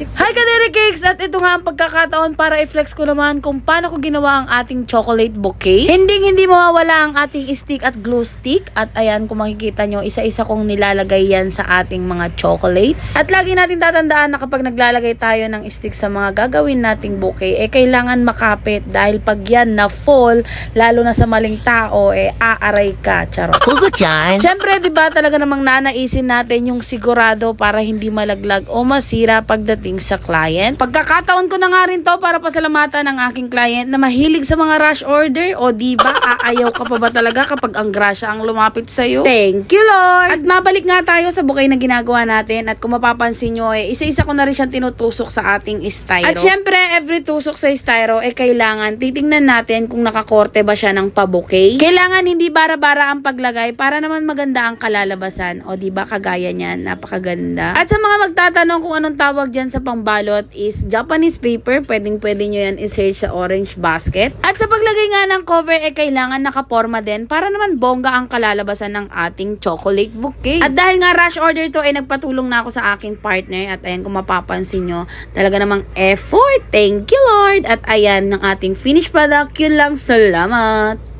Hi Kadiri Cakes! At ito nga ang pagkakataon para i-flex ko naman kung paano ko ginawa ang ating chocolate bouquet. Hindi mawawala ang ating stick at glue stick. At ayan, kung makikita nyo, isa-isa kong nilalagay yan sa ating mga chocolates. At lagi natin tatandaan na kapag naglalagay tayo ng stick sa mga gagawin nating bouquet, kailangan makapit. Dahil pag yan na-fall, lalo na sa maling tao, aaray ka. Charot. Hugot yan. Siyempre, diba talaga namang nanaisin natin yung sigurado para hindi malaglag o masira pagdating sa client. Pagkakataon ko na nga rin to para pasalamatan ang aking client na mahilig sa mga rush order. O diba, aayaw ka pa ba talaga kapag ang grasya ang lumapit sa'yo? Thank you, Lord! At mabalik nga tayo sa bouquet na ginagawa natin. At kung mapapansin nyo, isa-isa ko na rin siyang tinutusok sa ating styro. At syempre, every tusok sa styro, kailangan titingnan natin kung nakakorte ba siya ng pa-bouquet. Kailangan hindi bara-bara ang paglagay para naman maganda ang kalalabasan. O diba, kagaya niyan, napakaganda. At sa mga magtatanong kung anong tawag dyan sa pangbalot is Japanese paper. Pwedeng-pwede nyo yan i-search sa orange basket. At sa paglagay nga ng cover, kailangan nakaporma din para naman bongga ang kalalabasan ng ating chocolate bouquet. At dahil nga rush order to, nagpatulong na ako sa aking partner. At ayan, kung mapapansin nyo, talaga namang effort. Thank you, Lord! At ayan, ng ating finished product. Yun lang, salamat!